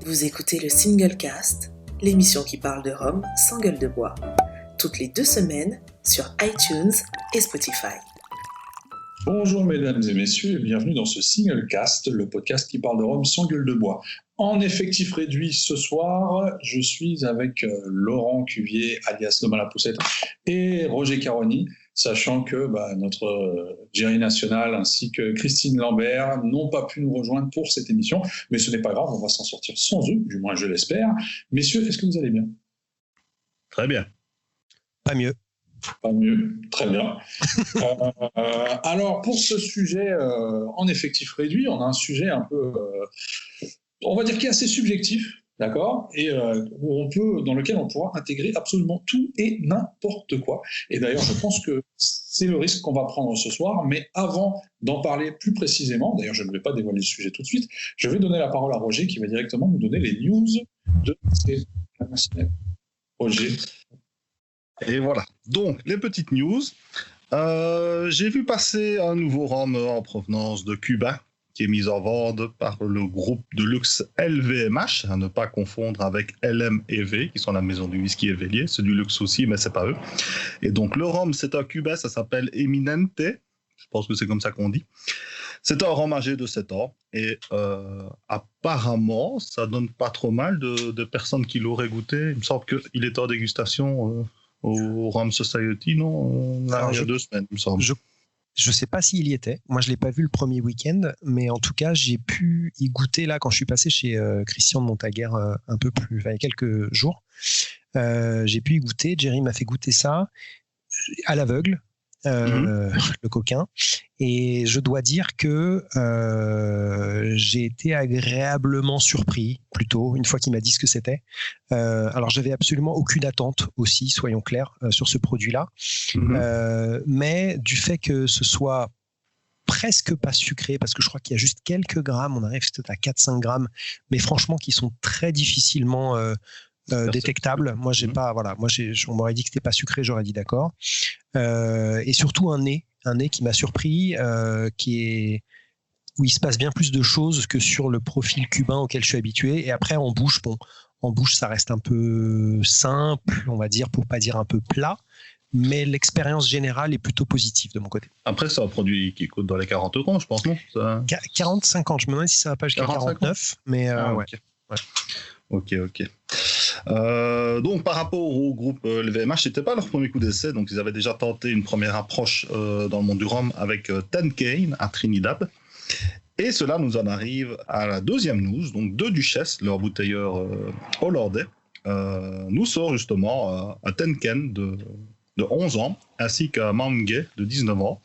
Vous écoutez le Single Cast, l'émission qui parle de rhum sans gueule de bois, toutes les 2 semaines sur iTunes et Spotify. Bonjour mesdames et messieurs et bienvenue dans ce Single Cast, le podcast qui parle de rhum sans gueule de bois. En effectif réduit ce soir, je suis avec Laurent Cuvier alias Loma la Poussette et Roger Caroni, sachant que notre Jerry National ainsi que Christine Lambert n'ont pas pu nous rejoindre pour cette émission, mais ce n'est pas grave, on va s'en sortir sans eux, du moins je l'espère. Messieurs, est-ce que vous allez bien ? Très bien. Pas mieux. Pas mieux, très bien. Alors, pour ce sujet en effectif réduit, on a un sujet un peu, on va dire, qui est assez subjectif, d'accord, et dans lequel on pourra intégrer absolument tout et n'importe quoi. Et d'ailleurs, je pense que c'est le risque qu'on va prendre ce soir, mais avant d'en parler plus précisément, d'ailleurs, je ne vais pas dévoiler le sujet tout de suite, je vais donner la parole à Roger qui va directement nous donner les news de ces internationales. Roger. Et voilà. Donc, les petites news. J'ai vu passer un nouveau rhum en provenance de Cuba qui est mis en vente par le groupe de luxe LVMH, à ne pas confondre avec LM&V, qui sont la maison du whisky Évélier. C'est du luxe aussi, mais c'est pas eux. Et donc, le rhum, c'est un Cubain, ça s'appelle Eminente. Je pense que c'est comme ça qu'on dit. C'est un rhum âgé de 7 ans. Et apparemment, ça donne pas trop mal de personnes qui l'auraient goûté. Il me semble qu'il est en dégustation au Rhum Society, non, il y a 2 semaines, il me semble. Je ne sais pas s'il y était. Moi, je ne l'ai pas vu le premier week-end, mais en tout cas, j'ai pu y goûter là quand je suis passé chez Christian de Montaguer il y a quelques jours. J'ai pu y goûter. Jerry m'a fait goûter ça à l'aveugle. Le coquin, et je dois dire que j'ai été agréablement surpris plutôt une fois qu'il m'a dit ce que c'était. Alors j'avais absolument aucune attente aussi, soyons clairs, sur ce produit-là, mais du fait que ce soit presque pas sucré, parce que je crois qu'il y a juste quelques grammes, on arrive peut-être à 4-5 grammes, mais franchement qui sont très difficilement détectable. Moi, on m'aurait dit que c'était pas sucré, j'aurais dit d'accord. Et surtout un nez qui m'a surpris, où il se passe bien plus de choses que sur le profil cubain auquel je suis habitué. Et après, en bouche, ça reste un peu simple, on va dire, pour pas dire un peu plat. Mais l'expérience générale est plutôt positive de mon côté. Après, c'est un produit qui coûte dans les 40 €, je pense, non ? 40-50, je me demande si ça va pas jusqu'à 49, mais ouais. Ok. Donc par rapport au groupe LVMH, c'était pas leur premier coup d'essai, donc ils avaient déjà tenté une première approche dans le monde du rhum avec Ten Cane à Trinidad. Et cela nous en arrive à la deuxième news, donc de Duchesse, leur bouteilleur hollandais, nous sort justement un Ten Cane de 11 ans, ainsi qu'un Mangay de 19 ans.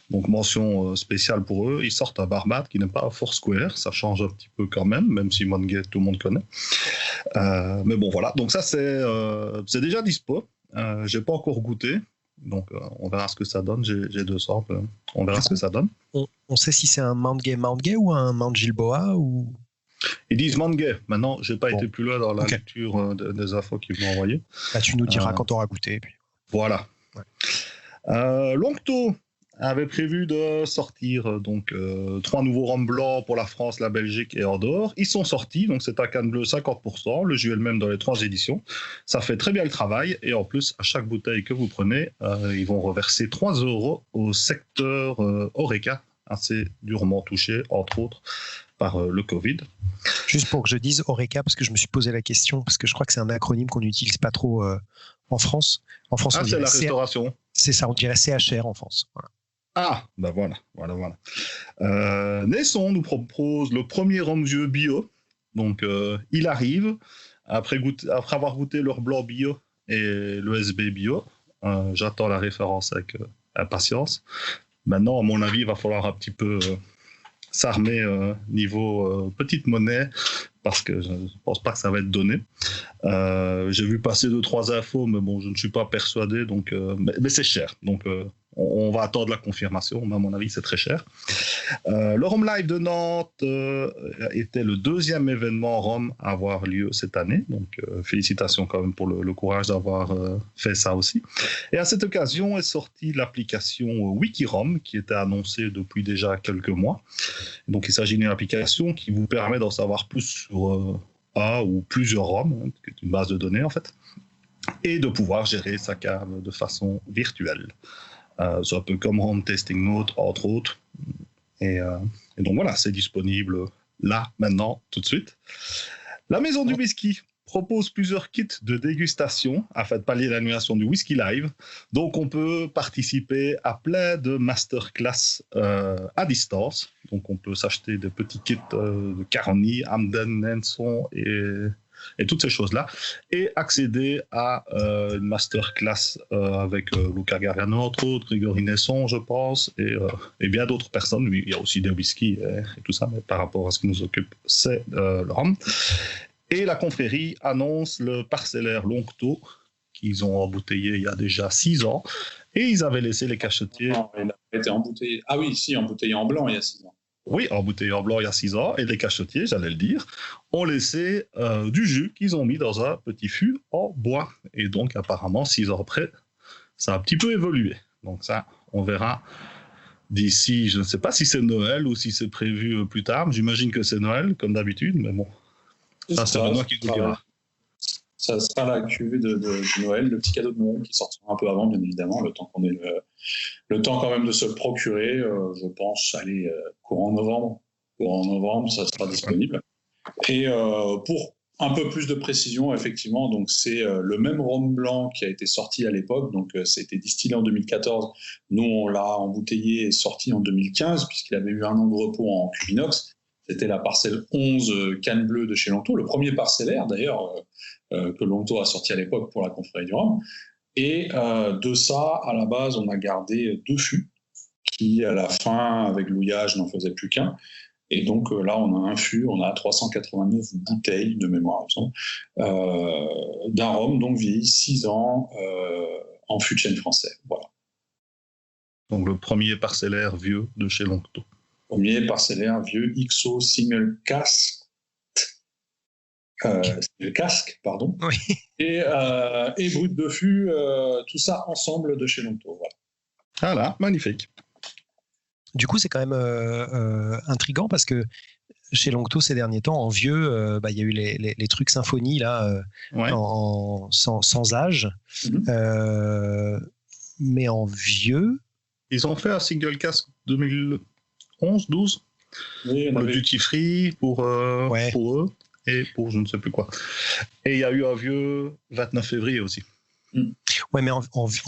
Donc mention spéciale pour eux, ils sortent un Barbade qui n'est pas Foursquare, ça change un petit peu quand même si Mangay tout le monde connaît. Mais bon voilà, donc ça c'est déjà dispo, j'ai pas encore goûté, donc on verra ce que ça donne, j'ai 2 samples, on verra ce que ça donne. On sait si c'est un Mangay ou un Mount Gilboa ou... Ils disent Mangay, maintenant j'ai pas été plus loin dans la lecture des infos qu'ils m'ont envoyées. Bah, tu nous diras quand tu auras goûté. Puis... Voilà. Ouais. Longto avait prévu de sortir 3 nouveaux rhums blancs pour la France, la Belgique et en dehors. Ils sont sortis, donc c'est un canne bleu 50%, le jus elle-même dans les 3 éditions. Ça fait très bien le travail et en plus, à chaque bouteille que vous prenez, ils vont reverser 3 € au secteur Horeca, assez durement touché, entre autres, par le Covid. Juste pour que je dise Horeca, parce que je me suis posé la question, parce que je crois que c'est un acronyme qu'on n'utilise pas trop en France. En France, c'est la restauration. C'est ça, on dirait CHR en France. Voilà. Ah, ben voilà. Naisson nous propose le premier rhum vieux bio. Donc, il arrive, après avoir goûté leur blanc bio et l'ESB bio. J'attends la référence avec impatience. Maintenant, à mon avis, il va falloir un petit peu s'armer niveau petite monnaie, parce que je ne pense pas que ça va être donné. J'ai vu passer 2-3 infos, mais bon, je ne suis pas persuadé, donc, mais c'est cher. Donc, on va attendre la confirmation, mais à mon avis, c'est très cher. Le Rhum Live de Nantes était le 2e événement Rhum à avoir lieu cette année. Donc, félicitations quand même pour le courage d'avoir fait ça aussi. Et à cette occasion est sortie l'application Wikirom, qui était annoncée depuis déjà quelques mois. Donc, il s'agit d'une application qui vous permet d'en savoir plus sur un ou plusieurs rhums, hein, qui est une base de données en fait, et de pouvoir gérer sa cave de façon virtuelle. C'est un peu comme Home Tasting Note, entre autres. Et donc voilà, c'est disponible là, maintenant, tout de suite. La Maison du Whisky propose plusieurs kits de dégustation afin de pallier l'annulation du Whisky Live. Donc on peut participer à plein de masterclass à distance. Donc on peut s'acheter des petits kits de Carney, Hamden, Nenson et toutes ces choses-là, et accéder à une masterclass avec Luca Gargano, entre autres, Grégory Nesson, je pense, et bien d'autres personnes. Il y a aussi des whisky et tout ça, mais par rapport à ce qui nous occupe, c'est le rhum. Et la confrérie annonce le parcellaire Longto, qu'ils ont embouteillé il y a déjà 6 ans, et ils avaient laissé les cachetiers... Non, il a été embouteillé. Ah oui, si, embouteillé en blanc il y a 6 ans. Oui, embouteillé en blanc il y a 6 ans, et les cachetiers, j'allais le dire, ont laissé du jus qu'ils ont mis dans un petit fût en bois. Et donc, apparemment, 6 ans après, ça a un petit peu évolué. Donc ça, on verra d'ici, je ne sais pas si c'est Noël ou si c'est prévu plus tard. J'imagine que c'est Noël, comme d'habitude, mais bon, ça, c'est moi qui vous le dira. Ça sera la cuvée de Noël, le petit cadeau de Noël qui sortira un peu avant, bien évidemment, le temps qu'on ait le temps quand même de se le procurer. Je pense, allez, courant novembre. Courant novembre, ça sera disponible. Et pour un peu plus de précision, effectivement, donc c'est le même rhum blanc qui a été sorti à l'époque. Donc, ça a été distillé en 2014. Nous, on l'a embouteillé et sorti en 2015, puisqu'il avait eu 1 an de repos en cuve inox. C'était la parcelle 11 Canne Bleue de chez Longto, le premier parcellaire d'ailleurs que Longto a sorti à l'époque pour la confrérie du rhum. Et de ça, à la base, on a gardé 2 fûts qui, à la fin, avec l'ouillage, n'en faisaient plus qu'un. Et donc là, on a un fût, on a 389 bouteilles de mémoire, d'un rhum, donc vieilli 6 ans en fût de chêne français. Voilà. Donc le premier parcellaire vieux de chez Longto. Premier parcellaire vieux XO single casque. Le casque, pardon. Oui. Et brut de fût, tout ça ensemble de chez Longto. Voilà. Voilà, magnifique. Du coup, c'est quand même intriguant parce que chez Longto, ces derniers temps, en vieux, il y a eu les trucs symphonie là, Ouais. sans âge. Mais en vieux. Ils ont fait un single cask 2011-12 Oui, pour le duty free, pour eux et pour je ne sais plus quoi. Et il y a eu un vieux 29 février aussi. Ouais, mais en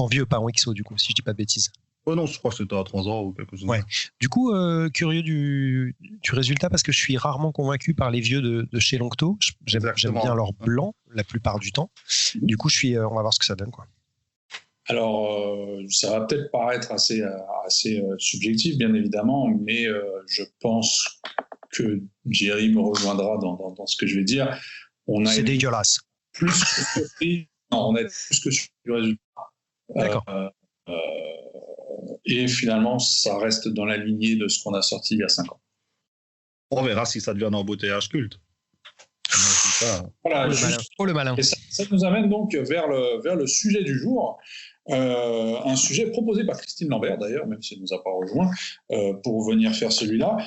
vieux, pas en XO du coup, si je dis pas de bêtises. Oh non, je crois que c'était à 3 ans ou quelque chose. Ouais. Du coup, curieux du résultat parce que je suis rarement convaincu par les vieux de chez Longto. J'aime bien leur blanc la plupart du temps. Du coup, on va voir ce que ça donne, quoi. Alors, ça va peut-être paraître assez subjectif, bien évidemment, mais je pense que Jerry me rejoindra dans ce que je vais dire. C'est dégueulasse. Plus que on a plus que sur le résultat. D'accord. Et finalement, ça reste dans la lignée de ce qu'on a sorti il y a 5 ans. On verra si ça devient un embouteillage culte. Voilà, le malin. Et ça nous amène donc vers le sujet du jour. Un sujet proposé par Christine Lambert, d'ailleurs, même si elle ne nous a pas rejoint, pour venir faire celui-là.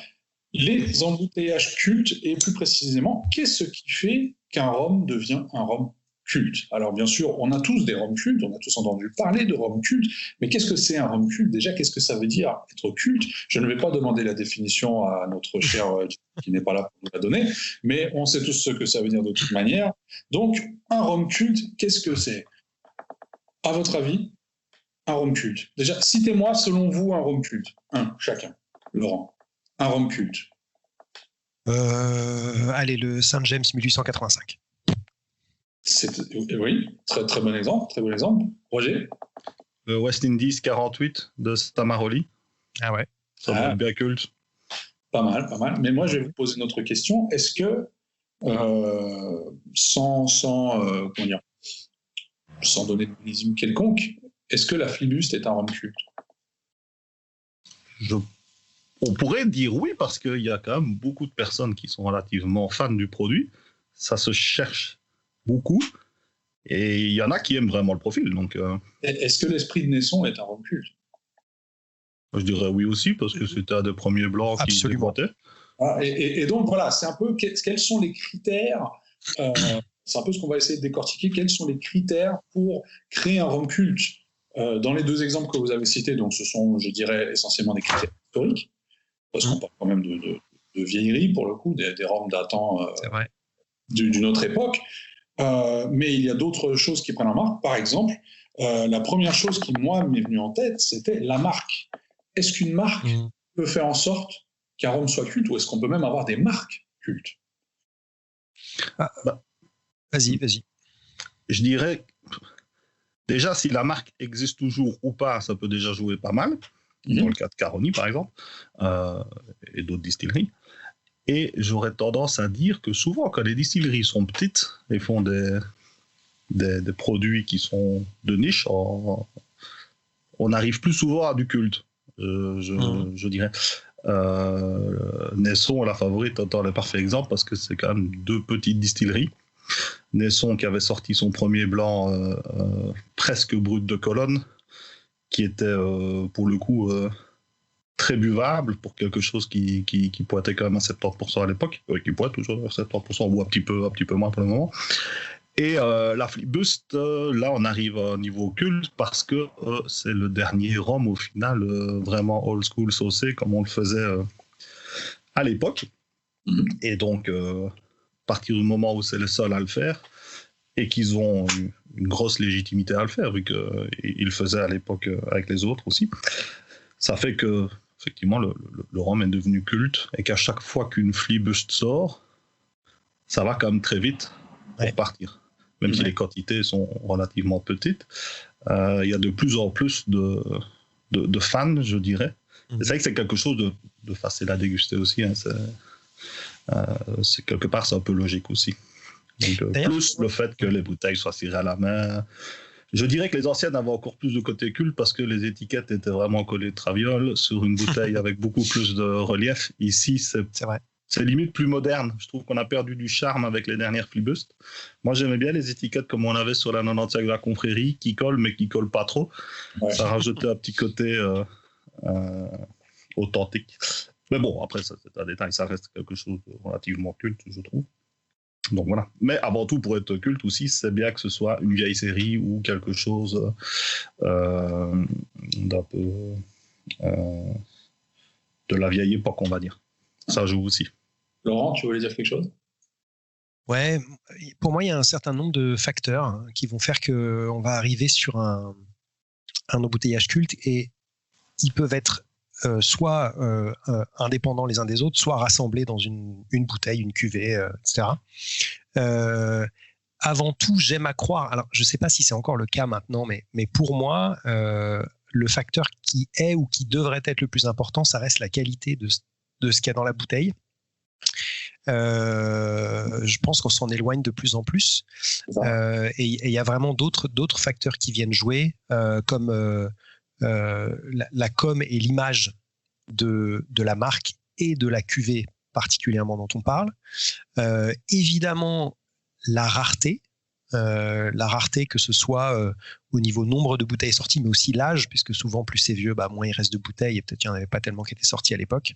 Les embouteillages cultes, et plus précisément, qu'est-ce qui fait qu'un rhum devient un rhum culte? Alors bien sûr, on a tous des rhums cultes, on a tous entendu parler de rhum culte, mais qu'est-ce que c'est un rhum culte? Déjà, qu'est-ce que ça veut dire être culte? Je ne vais pas demander la définition à notre cher qui n'est pas là pour nous la donner, mais on sait tous ce que ça veut dire de toute manière. Donc, un rhum culte, qu'est-ce que c'est? À votre avis, un rhum culte. Déjà, citez-moi, selon vous, un rhum culte. Un, chacun. Laurent. Un rhum culte. Allez, le Saint James 1885. Oui, très, très bon exemple. Très bon exemple. Roger? Le West Indies 48 de Stamaroli. Ah ouais. Ça va être bien culte. Pas mal, pas mal. Mais moi, je vais vous poser une autre question. Est-ce que, sans donner de millésime quelconque, est-ce que la Flibuste est un rhum culte? On pourrait dire oui, parce qu'il y a quand même beaucoup de personnes qui sont relativement fans du produit. Ça se cherche beaucoup. Et il y en a qui aiment vraiment le profil. Donc, Est-ce que l'esprit de Nesson est un rhum culte? Je dirais oui aussi, parce que c'était un des premiers blancs qui déboîtait. Et donc, voilà, c'est un peu quels sont les critères c'est un peu ce qu'on va essayer de décortiquer. Quels sont les critères pour créer un rhum culte? Dans les deux exemples que vous avez cités, donc ce sont, je dirais, essentiellement des critères historiques, parce qu'on parle quand même de vieillerie, pour le coup, des rhums datant d'une autre époque. Mais il y a d'autres choses qui prennent en marque. Par exemple, la première chose qui, moi, m'est venue en tête, c'était la marque. Est-ce qu'une marque peut faire en sorte qu'un rhum soit culte, ou est-ce qu'on peut même avoir des marques cultes? Vas-y. Je dirais, déjà, si la marque existe toujours ou pas, ça peut déjà jouer pas mal, dans le cas de Caroni, par exemple, et d'autres distilleries. Et j'aurais tendance à dire que souvent, quand les distilleries sont petites et font des produits qui sont de niche, on arrive plus souvent à du culte, je dirais. Nesson est la favorite, le parfait exemple, parce que c'est quand même deux petites distilleries. Nesson qui avait sorti son premier blanc presque brut de Colonne, qui était pour le coup très buvable pour quelque chose qui pointait quand même à 70% à l'époque, qui pointe toujours à 70% ou un petit peu moins pour le moment. Et la Flibuste, là on arrive à un niveau culte parce que c'est le dernier rhum au final vraiment old school saucé comme on le faisait à l'époque. Et donc à partir du moment où c'est les seuls à le faire et qu'ils ont une grosse légitimité à le faire vu qu'ils le faisaient à l'époque avec les autres aussi, ça fait que effectivement le rhum est devenu culte et qu'à chaque fois qu'une Flibuste sort, ça va quand même très vite pour partir. Même si les quantités sont relativement petites, il y a de plus en plus de fans, je dirais. Et c'est vrai que c'est quelque chose de facile à déguster aussi. Hein. C'est quelque part, c'est un peu logique aussi. Donc, plus le fait que les bouteilles soient cirées à la main. Je dirais que les anciennes avaient encore plus de côté culte parce que les étiquettes étaient vraiment collées de traviole sur une bouteille avec beaucoup plus de relief. Ici, c'est vrai. C'est limite plus moderne. Je trouve qu'on a perdu du charme avec les dernières Flibuste. Moi, j'aimais bien les étiquettes comme on avait sur la 95 de la confrérie, qui collent, mais qui collent pas trop. Ouais. Ça rajoutait un petit côté authentique. Mais bon, après, ça, c'est un détail. Ça reste quelque chose de relativement culte, je trouve. Donc voilà. Mais avant tout, pour être culte aussi, c'est bien que ce soit une vieille série ou quelque chose d'un peu de la vieille époque, on va dire. Ça joue aussi. Laurent, tu voulais dire quelque chose? Ouais, pour moi, il y a un certain nombre de facteurs qui vont faire qu'on va arriver sur un embouteillage culte et ils peuvent être soit indépendants les uns des autres, soit rassemblés dans une bouteille, une cuvée, etc. Avant tout, j'aime à croire, alors je ne sais pas si c'est encore le cas maintenant, mais pour moi, le facteur qui est ou qui devrait être le plus important, ça reste la qualité de ce qu'il y a dans la bouteille. Je pense qu'on s'en éloigne de plus en plus et il y a vraiment d'autres facteurs qui viennent jouer comme la com et l'image de la marque et de la cuvée particulièrement dont on parle. Évidemment la rareté que ce soit au niveau nombre de bouteilles sorties mais aussi l'âge, puisque souvent plus c'est vieux, moins il reste de bouteilles et peut-être qu'il n'y en avait pas tellement qui étaient sorties à l'époque.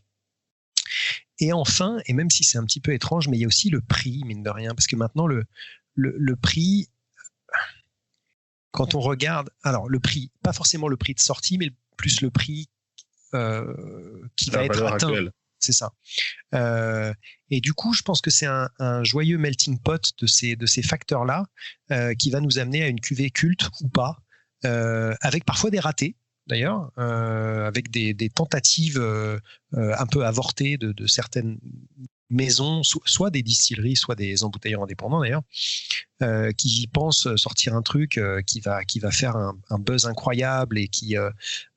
Et enfin, et même si c'est un petit peu étrange, mais il y a aussi le prix, mine de rien, parce que maintenant, le prix, quand on regarde, alors le prix, pas forcément le prix de sortie, mais plus le prix qui va être atteint. Actuelle. C'est ça. Et du coup, je pense que c'est un joyeux melting pot de ces facteurs-là qui va nous amener à une cuvée culte ou pas, avec parfois des ratés. D'ailleurs, avec des tentatives un peu avortées de certaines maisons, soit des distilleries, soit des embouteilleurs indépendants d'ailleurs, qui pensent sortir un truc qui va faire un buzz incroyable et qui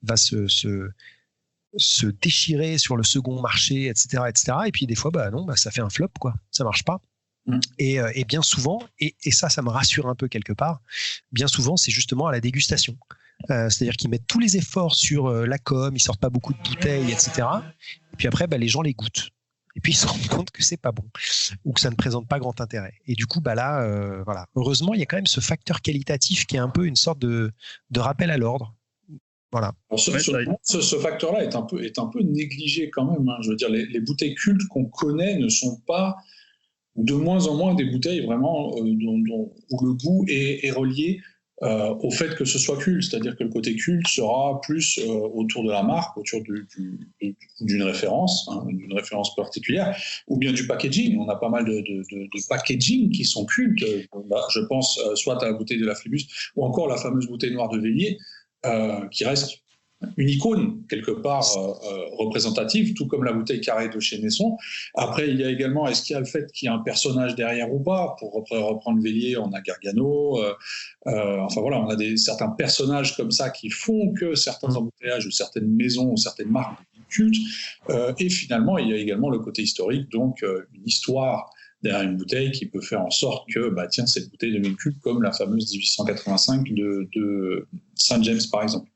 va se déchirer sur le second marché, etc., etc. Et puis des fois, ça fait un flop, quoi. Ça marche pas. Et bien souvent, et ça me rassure un peu quelque part, bien souvent, c'est justement à la dégustation. C'est-à-dire qu'ils mettent tous les efforts sur la com, ils sortent pas beaucoup de bouteilles, etc. Et puis après, les gens les goûtent. Et puis ils se rendent compte que c'est pas bon ou que ça ne présente pas grand intérêt. Et du coup, voilà. Heureusement, il y a quand même ce facteur qualitatif qui est un peu une sorte de rappel à l'ordre. Voilà. Alors, ce facteur-là est un peu négligé quand même. Hein. Je veux dire, les bouteilles cultes qu'on connaît ne sont pas de moins en moins des bouteilles vraiment où le goût est relié au fait que ce soit culte, c'est-à-dire que le côté culte sera plus autour de la marque, autour d'une référence, d'une référence particulière, ou bien du packaging. On a pas mal de packaging qui sont cultes. Je pense soit à la bouteille de la Flébus, ou encore la fameuse bouteille noire de Vélier, qui reste une icône quelque part représentative, tout comme la bouteille carrée de chez Naisson. Après, il y a également, est-ce qu'il y a le fait qu'il y a un personnage derrière ou pas? Pour reprendre Vélier, on a Gargano. Enfin voilà, on a certains personnages comme ça qui font que certains embouteillages ou certaines maisons ou certaines marques cultes. Et finalement, il y a également le côté historique, donc une histoire derrière une bouteille qui peut faire en sorte que, tiens, cette bouteille devient culte, comme la fameuse 1885 de Saint James, par exemple.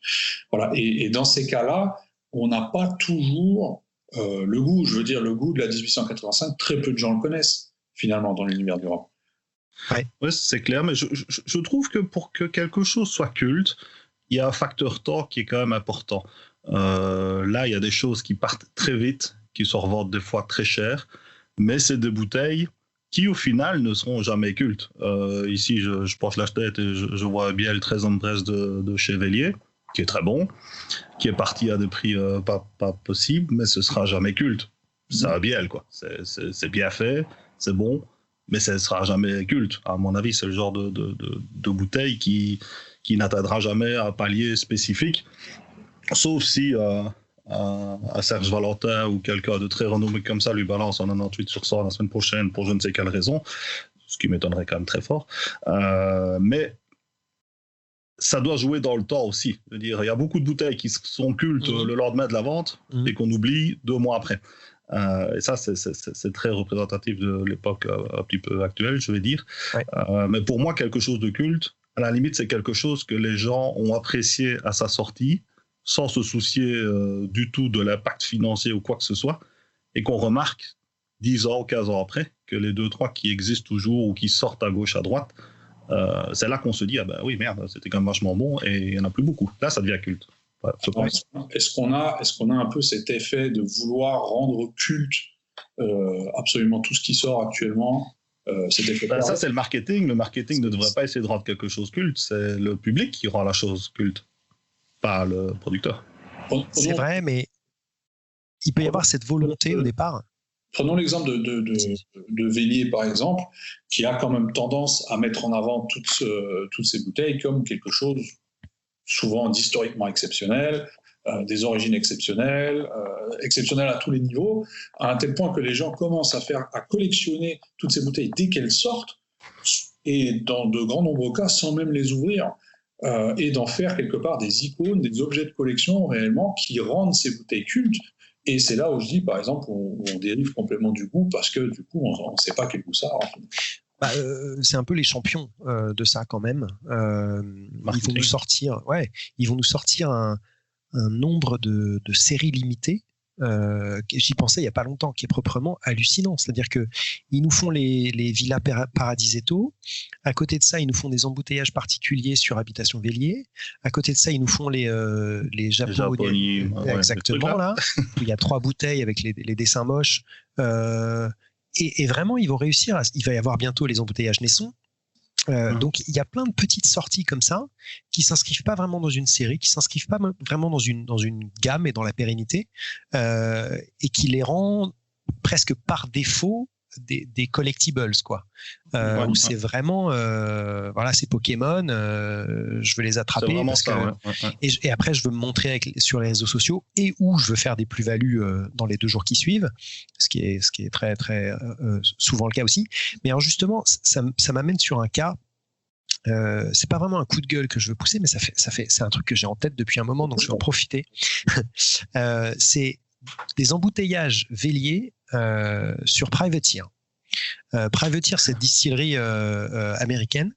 Voilà. Et dans ces cas-là, on n'a pas toujours le goût. Je veux dire, le goût de la 1885, très peu de gens le connaissent, finalement, dans l'univers du rhum. Ouais, c'est clair, mais je trouve que pour que quelque chose soit culte, il y a un facteur temps qui est quand même important. Là, il y a des choses qui partent très vite, qui se revendent des fois très cher, mais c'est des bouteilles qui, au final, ne seront jamais cultes. Ici, je penche la tête et je vois bien le 13 ans de Bresse de chez Vélier, qui est très bon, qui est parti à des prix pas possibles, mais ce sera jamais culte. Ça va bien, quoi. C'est bien fait, c'est bon, mais ça ne sera jamais culte. À mon avis, c'est le genre de bouteille qui n'atteindra jamais un palier spécifique, sauf si à Serge Valentin ou quelqu'un de très renommé comme ça lui balance en 98 sur 100 la semaine prochaine pour je ne sais quelle raison, ce qui m'étonnerait quand même très fort. Mais ça doit jouer dans le temps aussi. Je veux dire, il y a beaucoup de bouteilles qui sont cultes le lendemain de la vente et qu'on oublie 2 mois après. Et ça, c'est très représentatif de l'époque un petit peu actuelle, je vais dire. Ouais. Mais pour moi, quelque chose de culte, à la limite, c'est quelque chose que les gens ont apprécié à sa sortie, sans se soucier du tout de l'impact financier ou quoi que ce soit, et qu'on remarque 10 ans ou 15 ans après que les 2-3 qui existent toujours ou qui sortent à gauche, à droite, c'est là qu'on se dit, ah ben oui, merde, c'était quand même vachement bon, et il n'y en a plus beaucoup. Là, ça devient culte. Ouais, est-ce qu'on a un peu cet effet de vouloir rendre culte absolument tout ce qui sort actuellement ça, c'est le marketing. Le marketing ne devrait pas essayer de rendre quelque chose culte. C'est le public qui rend la chose culte, pas le producteur. C'est vrai, mais il peut y avoir cette volonté au départ. Prenons l'exemple de Vélier, par exemple, qui a quand même tendance à mettre en avant toutes ces bouteilles comme quelque chose souvent d'historiquement exceptionnel, des origines exceptionnelles, exceptionnelles à tous les niveaux, à un tel point que les gens commencent à collectionner toutes ces bouteilles dès qu'elles sortent, et dans de grands nombreux cas, sans même les ouvrir, et d'en faire quelque part des icônes, des objets de collection réellement qui rendent ces bouteilles cultes. Et c'est là où je dis, par exemple, on dérive complètement du goût, parce que du coup, on ne sait pas quel goût ça a. C'est un peu les champions de ça quand même. Ils vont nous sortir un nombre de séries limitées. J'y pensais il n'y a pas longtemps, qui est proprement hallucinant. C'est-à-dire qu'ils nous font les Villas Paradisetto. À côté de ça, ils nous font des embouteillages particuliers sur Habitation Vélier. À côté de ça, ils nous font les Japonies. Exactement, là. Il y a 3 bouteilles avec les dessins moches. Et vraiment, ils vont réussir. Il va y avoir bientôt les embouteillages Naisson. Donc, il y a plein de petites sorties comme ça qui ne s'inscrivent pas vraiment dans une série, qui ne s'inscrivent pas vraiment dans une gamme et dans la pérennité, et qui les rend presque par défaut des collectibles, quoi. Où c'est vraiment, c'est Pokémon, je veux les attraper. Et après, je veux me montrer sur les réseaux sociaux, et où je veux faire des plus-values dans les 2 jours qui suivent, ce qui est très, très souvent le cas aussi. Mais alors justement, ça m'amène sur un cas. C'est pas vraiment un coup de gueule que je veux pousser, mais c'est un truc que j'ai en tête depuis un moment, donc je vais en profiter. C'est des embouteillages Vélier sur Privateer. Privateer, c'est une distillerie américaine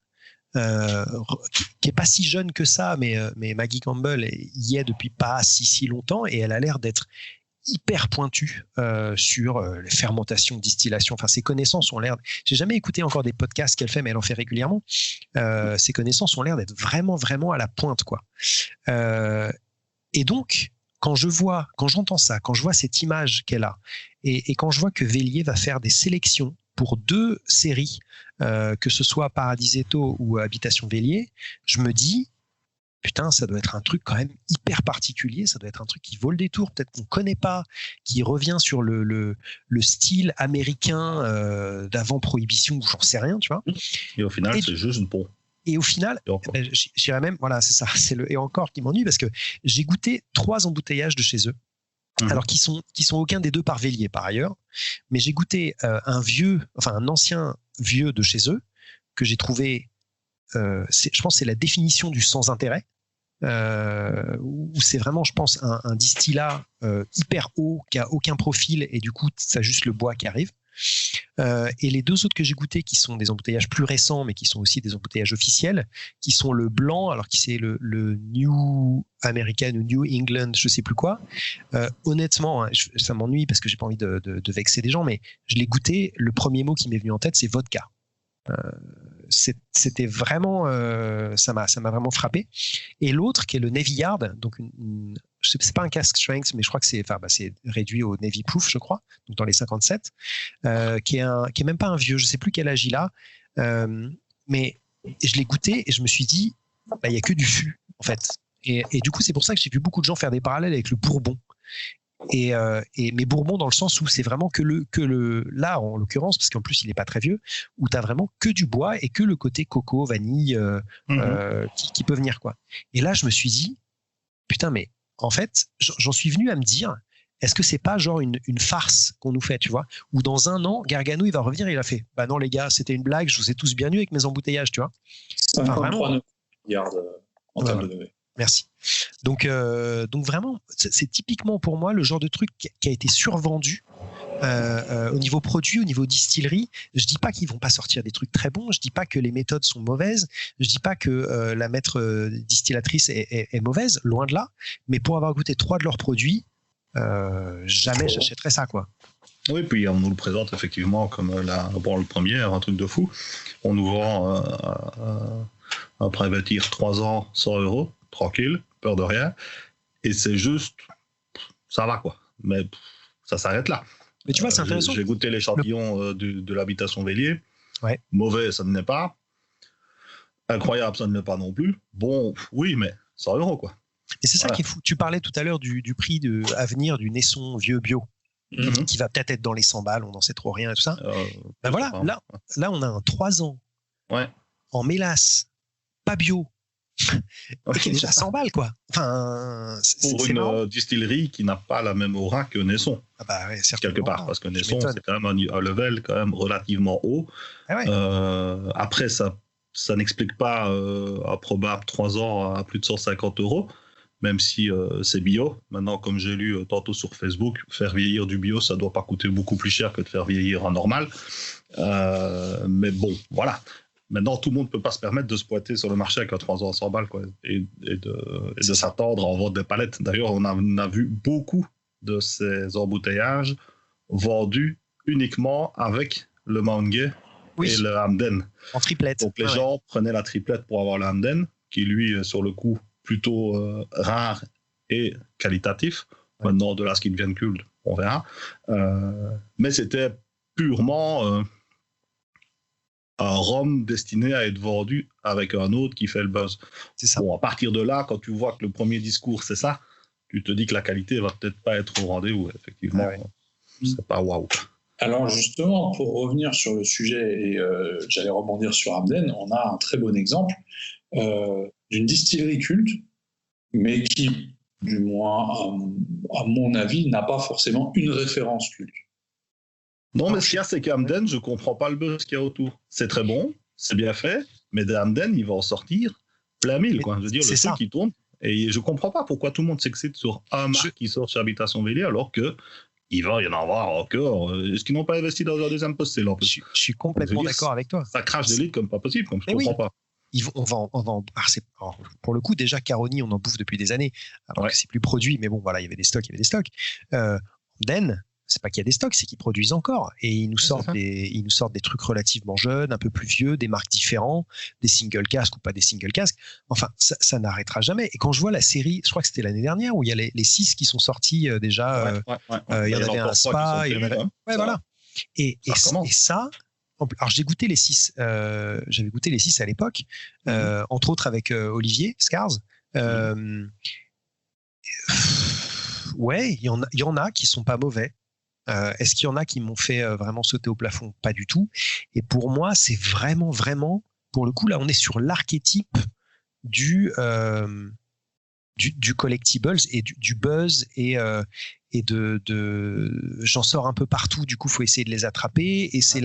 qui est pas si jeune que ça, mais Maggie Campbell y est depuis pas si longtemps, et elle a l'air d'être hyper pointue sur les fermentations, distillation. Enfin, ses connaissances ont l'air. J'ai jamais écouté encore des podcasts qu'elle fait, mais elle en fait régulièrement. Ses connaissances ont l'air d'être vraiment, vraiment à la pointe, quoi. Et donc, quand j'entends ça, quand je vois cette image qu'elle a, et quand je vois que Vélier va faire des sélections pour 2 séries, que ce soit Paradisetto ou Habitation Vélier, je me dis, putain, ça doit être un truc quand même hyper particulier, ça doit être un truc qui vaut le détour, peut-être qu'on ne connaît pas, qui revient sur le style américain d'avant Prohibition, ou j'en sais rien, tu vois. Et au final, c'est juste bon. Et au final, j'irais même, voilà, c'est ça, c'est le et encore qui m'ennuie, parce que j'ai goûté 3 embouteillages de chez eux, alors qui sont aucun des 2 par Vélier par ailleurs, mais j'ai goûté un ancien vieux de chez eux, que j'ai trouvé, je pense que c'est la définition du sans intérêt, où c'est vraiment, je pense, un distillat hyper haut, qui a aucun profil, et du coup, ça a juste le bois qui arrive. Et les 2 autres que j'ai goûtés, qui sont des embouteillages plus récents, mais qui sont aussi des embouteillages officiels, qui sont le blanc, alors qui c'est le New American ou New England, je sais plus quoi. Honnêtement, hein, ça m'ennuie parce que j'ai pas envie de vexer des gens, mais je l'ai goûté. Le premier mot qui m'est venu en tête, c'est vodka. C'était vraiment, ça m'a vraiment frappé. Et l'autre, qui est le Navy Yard, donc c'est pas un cask strength, mais je crois que c'est réduit au Navy Proof, je crois, donc dans les 57, qui est même pas un vieux, je sais plus quel âge il a, mais je l'ai goûté et je me suis dit, il y a que du fût en fait. Et du coup, c'est pour ça que j'ai vu beaucoup de gens faire des parallèles avec le Bourbon. Mais Bourbon dans le sens où c'est vraiment que là en l'occurrence, parce qu'en plus il est pas très vieux, où t'as vraiment que du bois et que le côté coco, vanille qui peut venir quoi. Et là je me suis dit putain, mais en fait j'en suis venu à me dire, est-ce que c'est pas genre une farce qu'on nous fait, tu vois, où dans 1 an Gargano il va revenir, il a fait bah non les gars, c'était une blague, je vous ai tous bien eu avec mes embouteillages, tu vois. 53 milliards en termes de degrés. Merci. Donc vraiment, c'est typiquement pour moi le genre de truc qui a été survendu au niveau produit, au niveau distillerie. Je dis pas qu'ils vont pas sortir des trucs très bons, je dis pas que les méthodes sont mauvaises, je dis pas que la maître distillatrice est mauvaise, loin de là, mais pour avoir goûté 3 de leurs produits, jamais j'achèterais ça, quoi. Oui, puis on nous le présente effectivement comme le premier, un truc de fou. On nous vend un privateer 3 ans, 100 €, tranquille, peur de rien, et c'est juste, ça va quoi, mais ça s'arrête là. Mais tu vois, c'est intéressant. J'ai goûté l'échantillon de l'habitation Vélier, ouais. Mauvais, ça ne l'est pas, incroyable, ça ne l'est pas non plus, bon, oui, mais 100 € quoi. Et c'est ça qui est fou. Tu parlais tout à l'heure du prix à venir du Naisson vieux bio, qui va peut-être être dans les 100 balles, on n'en sait trop rien et tout ça. Ben voilà, là on a un 3 ans en mélasse, pas bio, qui est déjà 100 balles, quoi. Enfin, pour une distillerie qui n'a pas la même aura que Naisson. Ah bah ouais, quelque part, parce que Naisson, c'est quand même un level quand même relativement haut. Ah ouais. Après, ça n'explique pas un probable 3 ans à plus de 150 €, même si c'est bio. Maintenant, comme j'ai lu tantôt sur Facebook, faire vieillir du bio, ça ne doit pas coûter beaucoup plus cher que de faire vieillir un normal. Mais bon, voilà. Maintenant, tout le monde ne peut pas se permettre de se pointer sur le marché avec un 3 ans à 100 balles, quoi, et de s'attendre à en vendre des palettes. D'ailleurs, on a vu beaucoup de ces emboutteillages vendus uniquement avec le Mount Gay et le Hamden. En triplette. Donc les gens prenaient la triplette pour avoir le Hamden, qui lui, sur le coup, plutôt rare et qualitatif. Ouais. Maintenant, de là, ce qui devient culte, on verra. Mais c'était purement un rhum destiné à être vendu avec un autre qui fait le buzz. C'est ça. Bon, à partir de là, quand tu vois que le premier discours, c'est ça, tu te dis que la qualité va peut-être pas être au rendez-vous. Effectivement, c'est pas waouh. Alors justement, pour revenir sur le sujet, et j'allais rebondir sur Hamden, on a un très bon exemple d'une distillerie culte, mais qui, du moins à mon avis, n'a pas forcément une référence culte. Non, mais ce qu'il y a, c'est qu'Hamden, je comprends pas le buzz qu'il y a autour. C'est très bon, c'est bien fait, mais de Hamden, il va en sortir plein mille, quoi. Je veux dire, le truc qui tourne. Et je comprends pas pourquoi tout le monde s'excite sur un marque qui sort chez Habitation Vélier, alors que il va y en avoir encore. Est-ce qu'ils n'ont pas investi dans un deuxième poste? Je suis complètement d'accord avec toi. Ça crache des litres comme pas possible, comme je comprends pas. On va pour le coup, déjà, Caroni, on en bouffe depuis des années, alors que c'est plus produit, mais bon, voilà, il y avait des stocks. Hamden, c'est pas qu'il y a des stocks, c'est qu'ils produisent encore, et ils nous sortent des trucs relativement jeunes, un peu plus vieux, des marques différents, des single casques ou pas des single casques. Enfin, ça n'arrêtera jamais. Et quand je vois la série, je crois que c'était l'année dernière, où il y a les 6 qui sont sortis déjà, il y en avait un Spa, il y en avait... voilà. Et Alors j'ai goûté les 6. J'avais goûté les 6 à l'époque, entre autres avec Olivier Scars. Ouais, il y en a qui sont pas mauvais. Est-ce qu'il y en a qui m'ont fait vraiment sauter au plafond? Pas du tout. Et pour moi, c'est vraiment, pour le coup, là, on est sur l'archétype du collectibles et du buzz et j'en sors un peu partout, du coup faut essayer de les attraper et c'est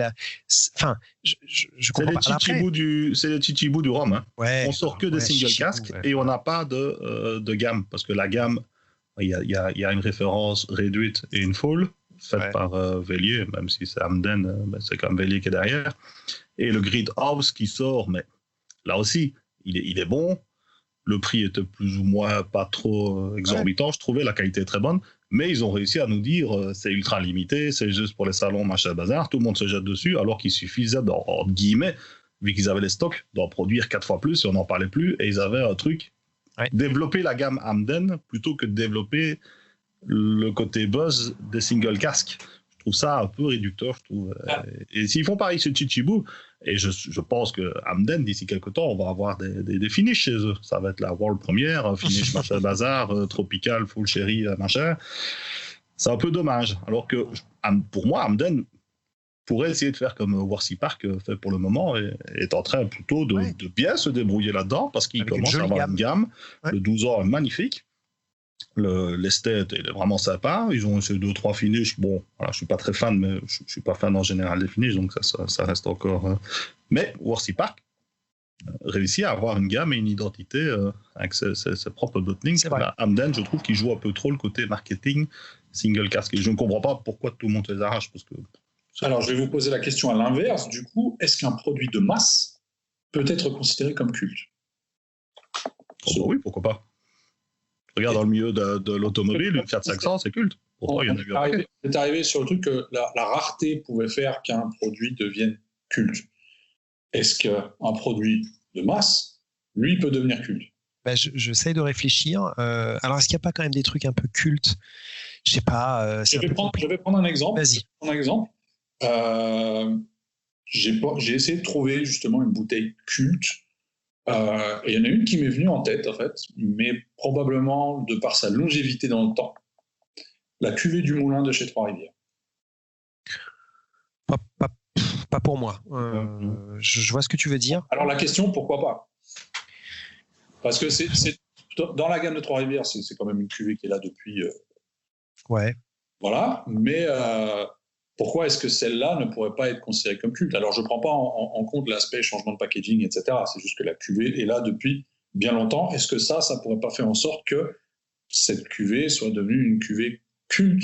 je comprends pas. C'est les chichibous du rhum, hein. Ouais, on sort que des single casques et on n'a pas de gamme, parce que la gamme, il y a une référence réduite et une full faite par Vélier, même si c'est Hamden, c'est quand même Vélier qui est derrière, et le Grid House qui sort, mais là aussi il est bon. Le prix était plus ou moins pas trop exorbitant, je trouvais, la qualité est très bonne, mais ils ont réussi à nous dire c'est ultra limité, c'est juste pour les salons, machin bazar, tout le monde se jette dessus, alors qu'il suffisait, entre guillemets, vu qu'ils avaient les stocks, d'en produire 4 fois plus et on n'en parlait plus, et ils avaient un truc, développer la gamme Hamden plutôt que de développer le côté buzz des single casques. Je trouve ça un peu réducteur, je trouve. Et s'ils font pareil chez Chichibou, et je pense que Hamden, d'ici quelques temps, on va avoir des finishes chez eux. Ça va être la World Premiere, finish machin bazar, tropical, full cherry, machin. C'est un peu dommage. Alors que, pour moi, Hamden pourrait essayer de faire comme Warsi Park fait pour le moment, et est en train plutôt de bien se débrouiller là-dedans, parce qu'il commence à avoir une gamme. Le 12 ans est magnifique. L'esthète est vraiment sympa. Ils ont essayé 2-3 finishes. Bon, voilà, je suis pas très fan, mais je suis pas fan en général des finishes, donc ça reste encore. Mais Warsi Park réussit à avoir une gamme et une identité avec ses propres bottling. Hamden, je trouve qu'il joue un peu trop le côté marketing single casque. Et je ne comprends pas pourquoi tout le monde les arrache. Parce que... Alors, je vais vous poser la question à l'inverse. Du coup, est-ce qu'un produit de masse peut être considéré comme culte? Oui, pourquoi pas. Regarde, dans le milieu de l'automobile, une Fiat 500, c'est culte. Pourtant, il y en a eu un. C'est arrivé sur le truc que la rareté pouvait faire qu'un produit devienne culte. Est-ce qu'un produit de masse, lui, peut devenir culte? J'essaie de réfléchir. Alors, est-ce qu'il n'y a pas quand même des trucs un peu cultes? Je sais pas. Je vais prendre un exemple. Vas-y. J'ai essayé de trouver justement une bouteille culte. Et il y en a une qui m'est venue en tête, en fait, mais probablement de par sa longévité dans le temps. La cuvée du Moulin de chez Trois-Rivières. Pas pour moi. Je vois ce que tu veux dire. Alors la question, pourquoi pas? Parce que c'est dans la gamme de Trois-Rivières, c'est quand même une cuvée qui est là depuis... Ouais. Voilà, mais... pourquoi est-ce que celle-là ne pourrait pas être considérée comme culte? Alors, je ne prends pas en compte l'aspect changement de packaging, etc. C'est juste que la cuvée est là depuis bien longtemps. Est-ce que ça ne pourrait pas faire en sorte que cette cuvée soit devenue une cuvée culte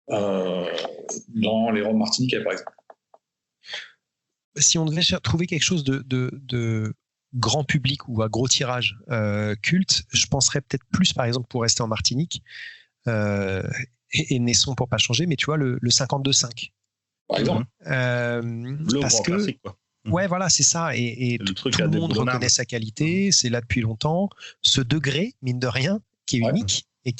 dans les rhums martiniquais, par exemple? Si on devait trouver quelque chose de grand public ou à gros tirage culte, je penserais peut-être plus, par exemple, pour rester en Martinique, et Naisson pour pas changer, mais tu vois le 52.5 par exemple, le parce grand que classique, quoi. Ouais, voilà, c'est ça, et tout le monde reconnaît sa qualité, c'est là depuis longtemps, ce degré, mine de rien, qui est unique, et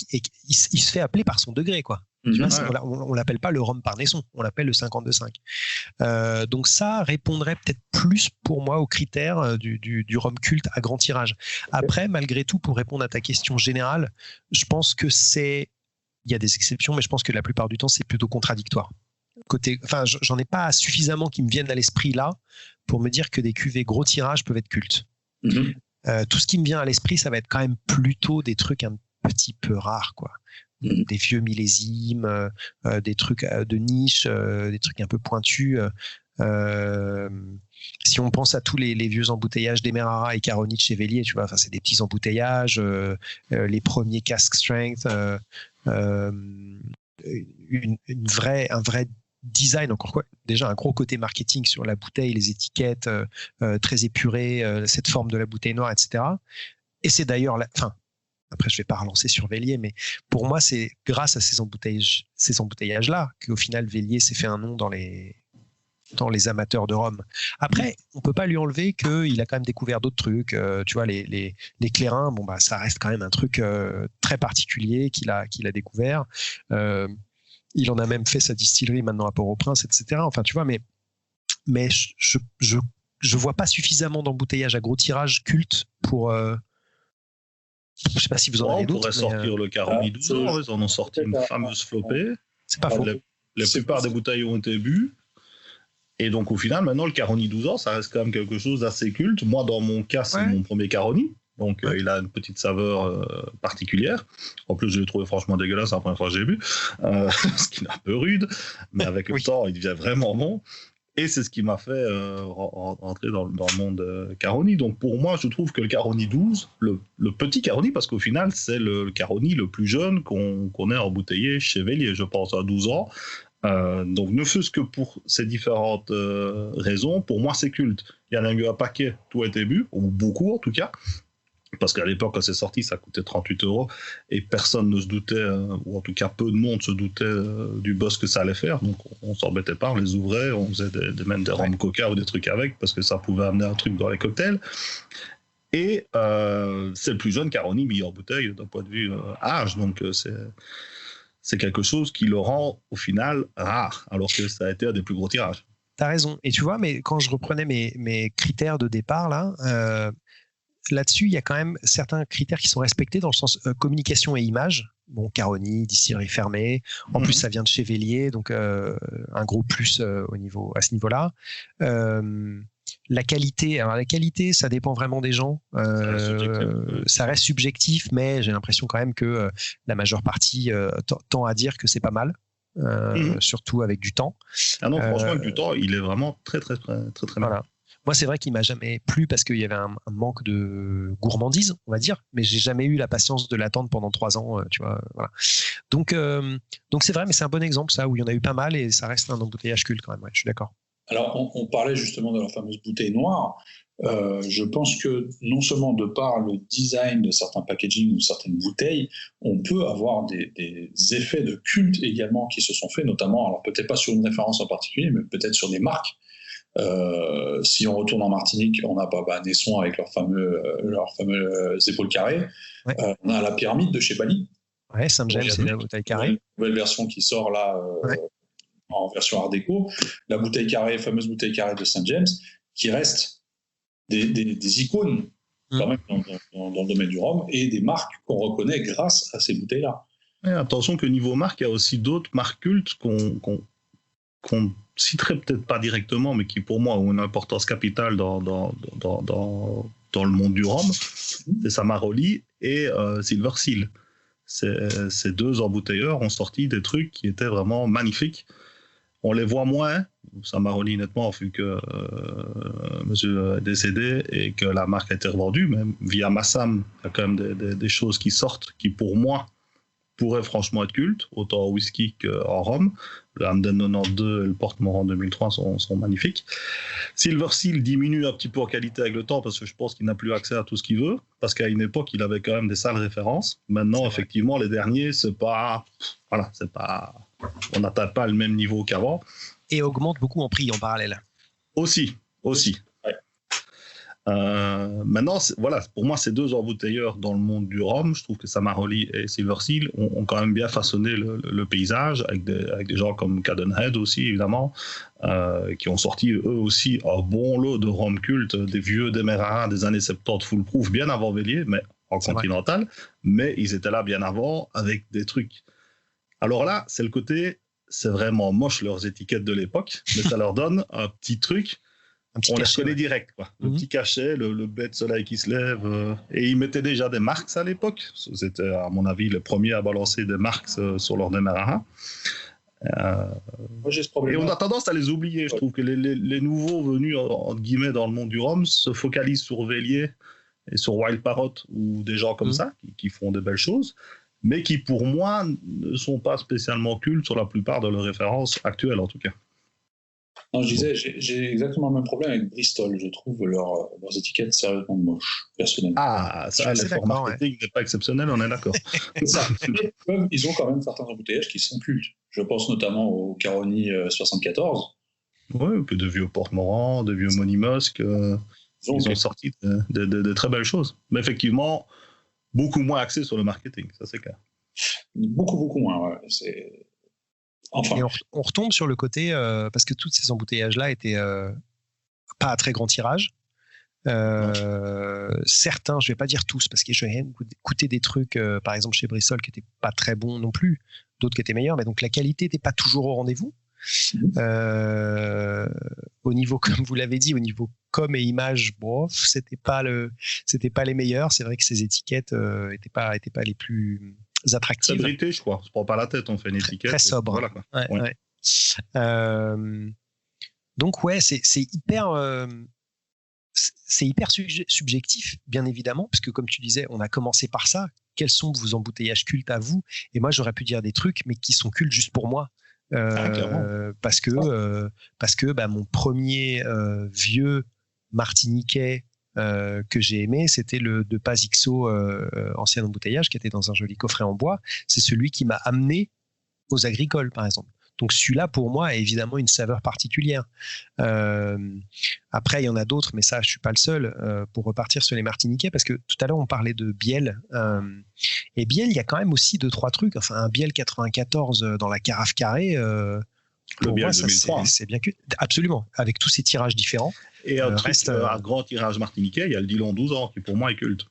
il se fait appeler par son degré, quoi. Tu vois, on l'appelle pas le rhum par Naisson, on l'appelle le 52.5. Donc ça répondrait peut-être plus pour moi aux critères du rhum culte à grand tirage. Après, malgré tout, pour répondre à ta question générale, je pense que il y a des exceptions, mais je pense que la plupart du temps, c'est plutôt contradictoire. J'en ai pas suffisamment qui me viennent à l'esprit là pour me dire que des cuvées gros tirage peuvent être cultes. Tout ce qui me vient à l'esprit, ça va être quand même plutôt des trucs un petit peu rares, quoi. Des vieux millésimes, des trucs de niche, des trucs un peu pointus. Si on pense à tous les vieux embouteillages d'Emerara et Caroni de Chevalier, tu vois, enfin, c'est des petits embouteillages, les premiers cask strength, un vrai design, encore quoi, déjà un gros côté marketing sur la bouteille, les étiquettes très épurées, cette forme de la bouteille noire, etc. Et c'est d'ailleurs après, je vais pas relancer sur Vélier, mais pour moi, c'est grâce à ces embouteillages-là qu'au final, Vélier s'est fait un nom dans les amateurs de rhum. Après, on peut pas lui enlever qu'il a quand même découvert d'autres trucs. Tu vois, les clairins, bon, bah, ça reste quand même un truc très particulier qu'il a découvert. Il en a même fait sa distillerie maintenant à Port-au-Prince, etc. Enfin, tu vois, mais mais je vois pas suffisamment d'embouteillage à gros tirage culte pour. Je sais pas si vous en avez On d'autres. pourrait sortir le Caroni 12 ans, ils en ont sorti une fameuse flopée. C'est pas faux. La plupart des bouteilles ont été bues. Et donc, au final, maintenant, le Caroni 12 ans, ça reste quand même quelque chose d'assez culte. Moi, dans mon cas, c'est mon premier Caroni. Donc, il a une petite saveur particulière. En plus, je l'ai trouvé franchement dégueulasse la première fois que j'ai bu. Ce qui est un peu rude. Mais avec le temps, il devient vraiment bon. Et c'est ce qui m'a fait rentrer dans le monde Caroni. Donc, pour moi, je trouve que le Caroni 12, le petit Caroni, parce qu'au final, c'est le Caroni le plus jeune qu'on ait embouteillé chez Vélier, je pense, à 12 ans. Donc ne fût-ce que pour ces différentes raisons, pour moi c'est culte. Il y en a eu un paquet, tout a été bu, ou beaucoup en tout cas, parce qu'à l'époque quand c'est sorti ça coûtait 38 € et personne ne se doutait, ou en tout cas peu de monde se doutait du buzz que ça allait faire, donc on s'embêtait pas, on les ouvrait, on faisait même des rhum coca ou des trucs avec, parce que ça pouvait amener un truc dans les cocktails. Et c'est le plus jeune Caroni mis en bouteille d'un point de vue âge, donc c'est quelque chose qui le rend au final rare, alors que ça a été un des plus gros tirages. T'as raison. Et tu vois, mais quand je reprenais mes critères de départ, là-dessus, il y a quand même certains critères qui sont respectés dans le sens communication et image. Bon, Caroni, distillerie fermée. En plus, ça vient de chez Vélier, donc un gros plus à ce niveau-là. La qualité, ça dépend vraiment des gens. Ça reste subjectif, mais j'ai l'impression quand même que la majeure partie tend à dire que c'est pas mal, surtout avec du temps. Ah non, franchement, avec du temps, il est vraiment très bien. Voilà. Moi, c'est vrai qu'il m'a jamais plu parce qu'il y avait un manque de gourmandise, on va dire, mais j'ai jamais eu la patience de l'attendre pendant 3 ans, tu vois. Voilà. Donc c'est vrai, mais c'est un bon exemple, ça, où il y en a eu pas mal et ça reste un embouteillage culte quand même. Ouais, je suis d'accord. Alors, on parlait justement de la fameuse bouteille noire. Je pense que non seulement de par le design de certains packaging ou certaines bouteilles, on peut avoir des effets de culte également qui se sont faits, notamment, alors peut-être pas sur une référence en particulier, mais peut-être sur des marques. Si on retourne en Martinique, on a Nesson avec leurs fameux épaules carrées. Ouais. On a la pyramide de chez Bali. Ouais, Saint-James, c'est la bouteille carrée. Une nouvelle version qui sort là. En version art déco, la fameuse bouteille carrée de St. James, qui reste des icônes quand même dans le domaine du rhum et des marques qu'on reconnaît grâce à ces bouteilles-là. Et attention que niveau marque, il y a aussi d'autres marques cultes qu'on citerait peut-être pas directement, mais qui pour moi ont une importance capitale dans le monde du rhum. C'est Samaroli et Silver Seal. Ces 2 embouteilleurs ont sorti des trucs qui étaient vraiment magnifiques. On les voit moins, Samaroli nettement, vu que monsieur est décédé et que la marque a été revendue, mais via Massam, il y a quand même des choses qui sortent qui, pour moi, pourraient franchement être cultes, autant en whisky qu'en rhum. Le Hamden 92 et le Portmore 2003 sont magnifiques. Silver Seal diminue un petit peu en qualité avec le temps parce que je pense qu'il n'a plus accès à tout ce qu'il veut, parce qu'à une époque, il avait quand même des sales références. Maintenant, effectivement, les derniers, on n'atteint pas le même niveau qu'avant. Et augmente beaucoup en prix en parallèle. Aussi. Ouais. Maintenant, pour moi, ces 2 embouteilleurs dans le monde du rhum, je trouve que Samaroli et Silver Seal ont quand même bien façonné le paysage, avec des gens comme Cadenhead aussi, évidemment, qui ont sorti eux aussi un bon lot de rhum culte, des vieux Demerara des années 70 full proof, bien avant Vélier, mais en continental, mais ils étaient là bien avant avec des trucs. Alors là, c'est vraiment moche leurs étiquettes de l'époque, mais ça leur donne un petit truc. On les reconnaît direct, quoi. Le petit cachet, le baie de soleil qui se lève. Et ils mettaient déjà des marques à l'époque. C'était, à mon avis, le premier à balancer des marques sur leur Demerara. Moi, j'ai ce problème. Et on a tendance à les oublier. Je trouve que les nouveaux venus, entre guillemets, dans le monde du rhum se focalisent sur Vélier et sur Wild Parrot ou des gens comme ça qui font des belles choses, mais qui, pour moi, ne sont pas spécialement cultes sur la plupart de leurs références actuelles, en tout cas. Non, je disais, j'ai exactement le même problème avec Bristol. Je trouve leurs étiquettes sérieusement moches, personnellement. Ah, ça, l'effort marketing n'est pas exceptionnel, on est d'accord. C'est ça. Ils ont quand même certains embouteillages qui sont cultes. Je pense notamment au Caroni 74. Oui, puis de vieux Portmorand, de vieux Monimosque. Ils ont sorti de très belles choses. Mais effectivement, beaucoup moins axé sur le marketing, ça c'est clair. Beaucoup moins, ouais. Enfin. Et on retombe sur le côté, parce que tous ces embouteillages-là étaient pas à très grand tirage. Certains, je vais pas dire tous, parce que j'ai écouté des trucs, par exemple chez Bristol, qui étaient pas très bons non plus, d'autres qui étaient meilleurs, mais donc la qualité n'était pas toujours au rendez-vous. Au niveau, comme vous l'avez dit, au niveau com et image, bof, c'était pas les meilleurs. C'est vrai que ces étiquettes étaient pas les plus attractives. C'est brité, je crois. On se prend pas la tête, on fait une étiquette. Très sobre. Voilà, quoi. Ouais. Donc ouais, c'est hyper. C'est hyper subjectif, bien évidemment, parce que comme tu disais, on a commencé par ça. Quels sont vos embouteillages cultes à vous? Et moi, j'aurais pu dire des trucs, mais qui sont cultes juste pour moi. Parce que mon premier vieux martiniquais que j'ai aimé, c'était le De Paz XO ancien embouteillage, qui était dans un joli coffret en bois. C'est celui qui m'a amené aux agricoles, par exemple. Donc celui-là, pour moi, a évidemment une saveur particulière. Après, il y en a d'autres, mais ça, je suis pas le seul. Pour repartir sur les Martiniquais, parce que tout à l'heure, on parlait de Biel. Et Biel, il y a quand même aussi 2-3 trucs. Enfin, un Biel 94 dans la carafe carrée. Le Biel moi, 2003. c'est bien que... Absolument, avec tous ces tirages différents. Et un grand tirage martiniquais, il y a le Dillon 12 ans, qui pour moi est culte.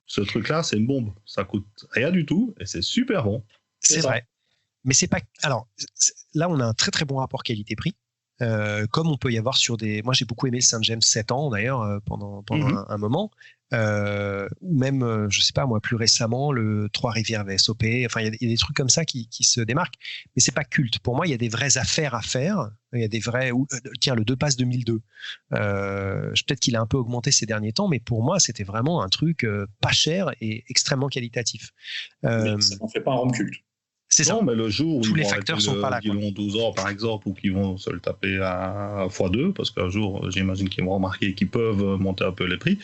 Ce truc-là, c'est une bombe. Ça coûte rien du tout, et c'est super bon. C'est vrai. Mais c'est pas. Alors là, on a un très très bon rapport qualité-prix, comme on peut y avoir sur des. Moi, j'ai beaucoup aimé Saint James 7 ans d'ailleurs pendant un moment, ou même, je sais pas moi, plus récemment le Trois-Rivières VSOP. Enfin, il y a des trucs comme ça qui se démarquent, mais c'est pas culte. Pour moi, il y a des vraies affaires à faire. Il y a des vrais. Tiens, le 2 Pass 2002. Peut-être qu'il a un peu augmenté ces derniers temps, mais pour moi, c'était vraiment un truc pas cher et extrêmement qualitatif. Mais ça n'en fait pas un rhum culte. C'est ça. Non, mais le jour où tous ils les vont facteurs sont pas là. Ils ont 12 ans, par exemple, ou qu'ils vont se le taper à x2, parce qu'un jour, j'imagine qu'ils vont remarquer qu'ils peuvent monter un peu les prix,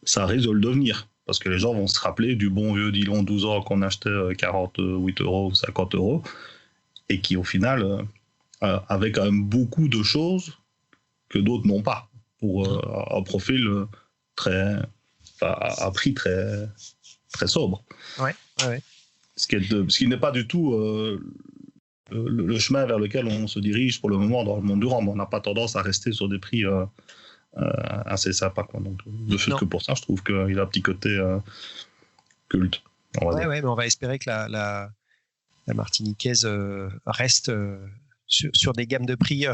ça risque de le devenir. Parce que les gens vont se rappeler du bon vieux Dillon 12 ans qu'on achetait 48 €, 50 €, et qui, au final, avait quand même beaucoup de choses que d'autres n'ont pas, pour un profil à prix très, très sobre. Ouais. Ce qui n'est pas du tout le chemin vers lequel on se dirige pour le moment dans le monde du rhum. On n'a pas tendance à rester sur des prix assez sympas, quoi. Donc, de fait que pour ça, je trouve qu'il a un petit côté culte. Mais on va espérer que la martiniquaise reste sur des gammes de prix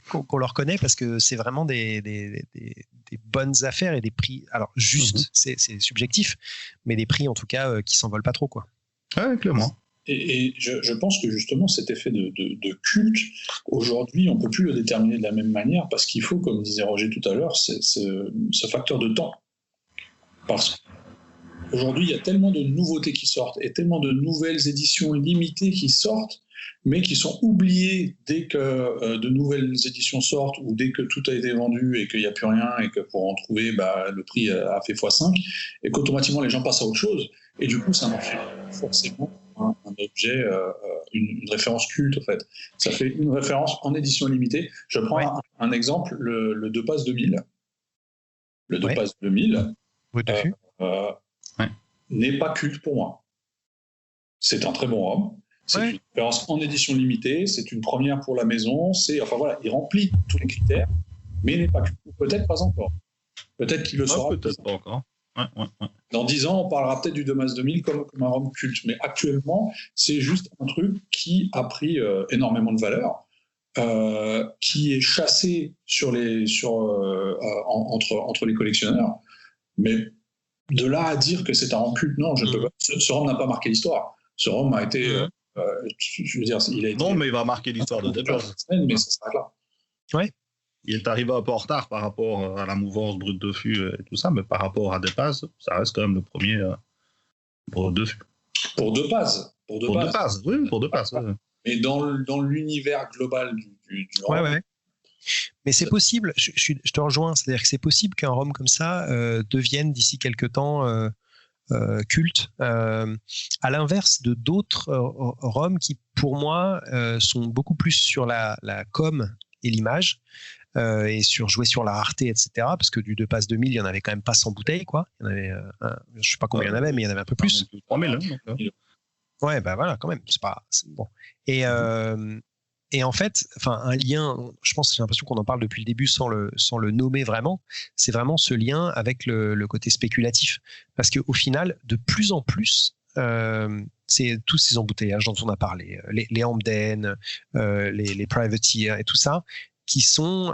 qu'on leur connaît, parce que c'est vraiment des bonnes affaires et des prix. Alors, juste, c'est subjectif, mais des prix en tout cas qui s'envolent pas trop, quoi. Ouais, clairement. Et je pense que justement cet effet de culte, aujourd'hui, on ne peut plus le déterminer de la même manière, parce qu'il faut, comme disait Roger tout à l'heure, ce facteur de temps. Parce qu'aujourd'hui, il y a tellement de nouveautés qui sortent et tellement de nouvelles éditions limitées qui sortent, mais qui sont oubliées dès que de nouvelles éditions sortent, ou dès que tout a été vendu et qu'il n'y a plus rien, et que pour en trouver, le prix a fait x5, et qu'automatiquement les gens passent à autre chose. Et du coup, ça en fait forcément un objet, une référence culte, en fait. Ça fait une référence en édition limitée. Je prends un exemple, le 2 Pass 2000. Le 2 Pass 2000 n'est pas culte pour moi. C'est un très bon rhum. C'est une référence en édition limitée. C'est une première pour la maison. Il remplit tous les critères, mais il n'est pas culte. Peut-être pas encore. Peut-être qu'il le sera. Peut-être pas encore. Ouais. Dans 10 ans, on parlera peut-être du 2 Mas 2000 comme un rhum culte. Mais actuellement, c'est juste un truc qui a pris énormément de valeur, qui est chassé entre les collectionneurs. Mais de là à dire que c'est un rhum culte, non, je ne peux pas. Ce rhum n'a pas marqué l'histoire. Ce rhum a été... je veux dire, il a été... Non, mais il va marquer l'histoire de départ. Mais ça s'arrête là. Ouais. Il est arrivé un peu en retard par rapport à la mouvance brut de fût et tout ça, mais par rapport à Dépaz, ça reste quand même le premier brut de fût. Pour 2 Pass. Pour 2 Pass. Oui, pour 2 Pass. Ouais. Mais dans l'univers global du rhum. Ouais. Mais c'est possible, je te rejoins, c'est-à-dire que c'est possible qu'un rhum comme ça devienne d'ici quelques temps culte, à l'inverse de d'autres rhums qui, pour moi, sont beaucoup plus sur la com et l'image, et jouer sur la rareté, etc. Parce que du 2 Pass 2000, il n'y en avait quand même pas 100 bouteilles, quoi. Il y en avait, je ne sais pas combien il y en avait, mais il y en avait un peu plus. 3000, Ouais, bah voilà, quand même. C'est bon. Et en fait, un lien, je pense, j'ai l'impression qu'on en parle depuis le début sans le nommer vraiment. C'est vraiment ce lien avec le côté spéculatif, parce qu'au final, de plus en plus, c'est tous ces embouteillages dont on a parlé, les Hamden, les privateers et tout ça, qui sont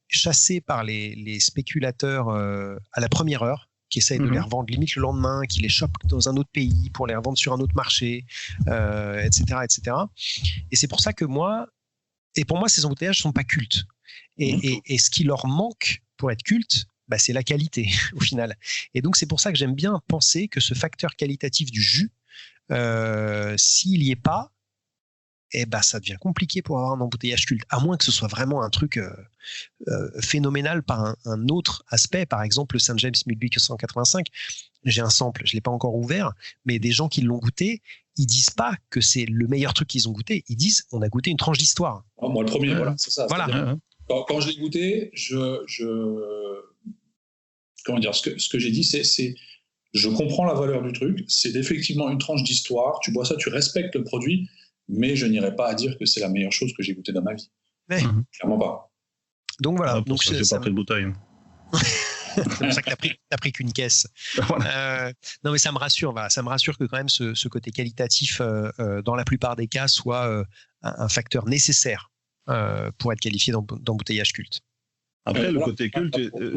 chassés par les spéculateurs à la première heure, qui essayent de les revendre limite le lendemain, qui les chopent dans un autre pays pour les revendre sur un autre marché, etc., etc. Et c'est pour ça que pour moi, ces embouteillages sont pas cultes. Et ce qui leur manque pour être culte, bah, c'est la qualité au final. Et donc c'est pour ça que j'aime bien penser que ce facteur qualitatif du jus, s'il y est pas, ça devient compliqué pour avoir un embouteillage culte, à moins que ce soit vraiment un truc phénoménal par un autre aspect. Par exemple, le St. James 1885, j'ai un sample, je ne l'ai pas encore ouvert, mais des gens qui l'ont goûté, ils disent pas que c'est le meilleur truc qu'ils ont goûté, ils disent on a goûté une tranche d'histoire. Moi, le premier, voilà, c'est ça. Voilà. Quand je l'ai goûté, comment dire, ce que j'ai dit, c'est je comprends la valeur du truc, c'est effectivement une tranche d'histoire, tu bois ça, tu respectes le produit, mais je n'irai pas à dire que c'est la meilleure chose que j'ai goûtée dans ma vie. Ouais. Clairement pas. Donc voilà. Donc j'ai pas pris de bouteille. C'est pour ça que t'as pris qu'une caisse. Voilà. Non, mais ça me rassure que quand même ce côté qualitatif, dans la plupart des cas, soit un facteur nécessaire pour être qualifié d'embouteillage culte. Après, le côté culte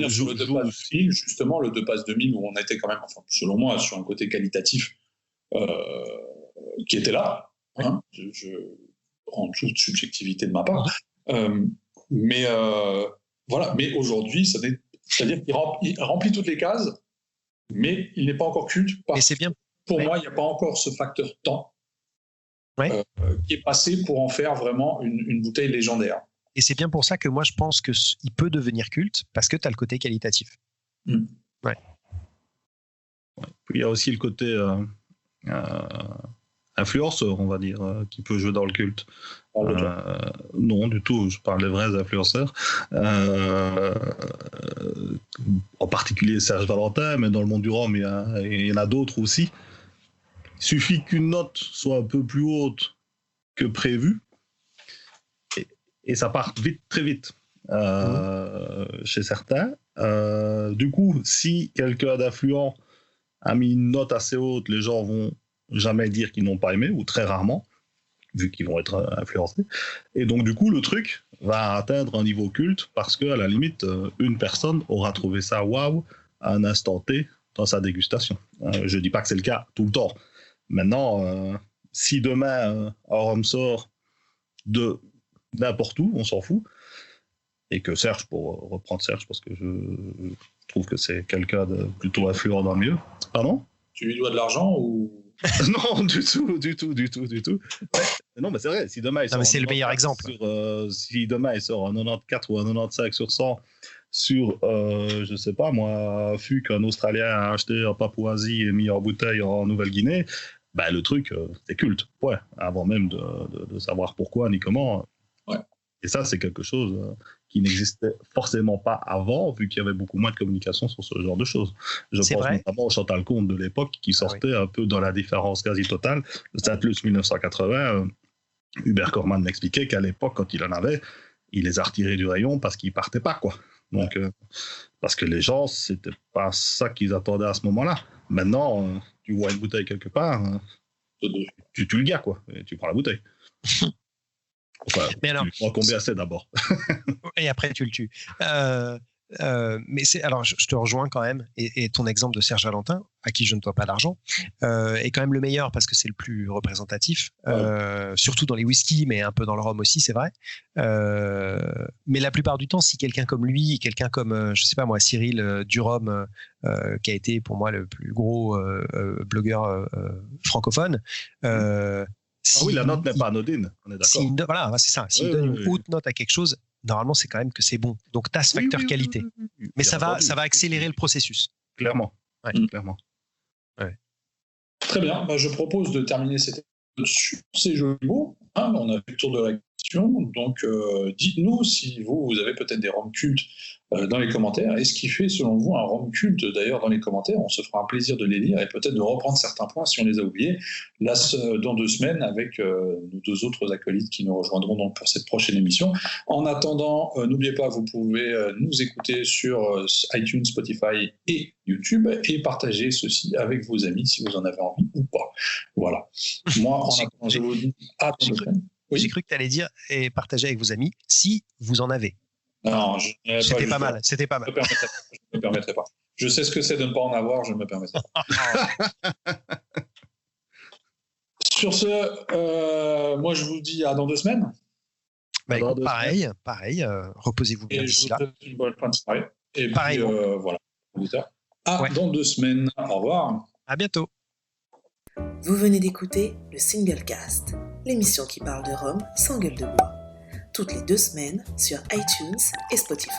joue le 2 Pass 2000, justement, le 2 Pass 2000 où on était quand même, selon moi, sur un côté qualitatif qui était là. Hein, en toute subjectivité de ma part. Mais voilà. Mais aujourd'hui, c'est-à-dire qu'il remplit toutes les cases, mais il n'est pas encore culte. Mais c'est bien. Pour moi, il n'y a pas encore ce facteur temps qui est passé pour en faire vraiment une bouteille légendaire. Et c'est bien pour ça que moi, je pense qu'il peut devenir culte, parce que tu as le côté qualitatif. Ouais. Puis il y a aussi le côté influenceur, on va dire, qui peut jouer dans le culte. Non, du tout, je parle des vrais influenceurs. En particulier Serge Valentin, mais dans le monde du rhum, il y en a d'autres aussi. Il suffit qu'une note soit un peu plus haute que prévu, et ça part vite, très vite, chez certains. Du coup, si quelqu'un d'influent a mis une note assez haute, les gens vont jamais dire qu'ils n'ont pas aimé, ou très rarement, vu qu'ils vont être influencés. Et donc, du coup, le truc va atteindre un niveau culte parce qu'à la limite, une personne aura trouvé ça waouh à un instant T dans sa dégustation. Je ne dis pas que c'est le cas tout le temps. Maintenant, si demain, un rhum sort de n'importe où, on s'en fout, et que Serge, pour reprendre Serge, parce que je trouve que c'est quelqu'un de plutôt influent dans le milieu. Pardon ? Tu lui dois de l'argent ou... Non, du tout. Non, mais c'est vrai, si demain il sort. Non, mais c'est le meilleur exemple. Si demain il sort un 94 ou un 95 sur 100 sur, je sais pas moi, fût qu'un Australien a acheté en Papouasie et mis en bouteille en Nouvelle-Guinée, bah, le truc, c'est culte, ouais, avant même de savoir pourquoi ni comment. Ouais. Et ça, c'est quelque chose qui n'existait forcément pas avant, vu qu'il y avait beaucoup moins de communication sur ce genre de choses. Je pense notamment au Chantal Comte de l'époque, qui sortait un peu dans la différence quasi totale. Le Saint-Luc 1980, Hubert Corman m'expliquait qu'à l'époque, quand il en avait, il les a retirés du rayon parce qu'ils partaient pas, quoi. Donc, parce que les gens, c'était pas ça qu'ils attendaient à ce moment-là. Maintenant, tu vois une bouteille quelque part, tu tues le gars, quoi, et tu prends la bouteille. Enfin, mais alors, tu prends combien c'est d'abord. Et après, tu le tues. Mais alors, je te rejoins quand même, et ton exemple de Serge Valentin, à qui je ne dois pas d'argent, est quand même le meilleur parce que c'est le plus représentatif, surtout dans les whiskies, mais un peu dans le rhum aussi, c'est vrai. Mais la plupart du temps, si quelqu'un comme lui, quelqu'un comme, je sais pas moi, Cyril Durhomme, qui a été pour moi le plus gros blogueur francophone, oui, la note n'est pas anodine, on est d'accord. Voilà, c'est ça. S'il donne une haute note à quelque chose, normalement, c'est quand même que c'est bon. Donc, tu as ce facteur qualité. Mais ça va accélérer le processus. Clairement. Ouais, clairement. Ouais. Très bien. Bah, je propose de terminer cette épisode sur ces jolis mots. On a fait le tour de la question. Donc, dites-nous si vous avez peut-être des rhums cultes dans les commentaires et ce qui fait, selon vous, un rhum culte. D'ailleurs, dans les commentaires, on se fera un plaisir de les lire et peut-être de reprendre certains points si on les a oubliés. Là, dans 2 semaines, avec nos 2 autres acolytes qui nous rejoindront donc pour cette prochaine émission. En attendant, n'oubliez pas, vous pouvez nous écouter sur iTunes, Spotify et YouTube et partager ceci avec vos amis si vous en avez envie ou pas. Voilà. Moi, en attendant, je vous dis à dans 2 semaines. Oui. J'ai cru que tu allais dire et partager avec vos amis si vous en avez. Non, c'était pas mal. C'était pas mal. Je ne me permettrai pas. Je sais ce que c'est de ne pas en avoir, je ne me permettrai pas. Sur ce, moi je vous dis à dans 2 semaines. Bah, écoute, pareil. Reposez-vous bien d'ici là. Je vous souhaite une bonne fin de soirée. Et pareil, puis voilà. Dans 2 semaines. Au revoir. À bientôt. Vous venez d'écouter le Single Cast, l'émission qui parle de rhum sans gueule de bois. Toutes les 2 semaines sur iTunes et Spotify.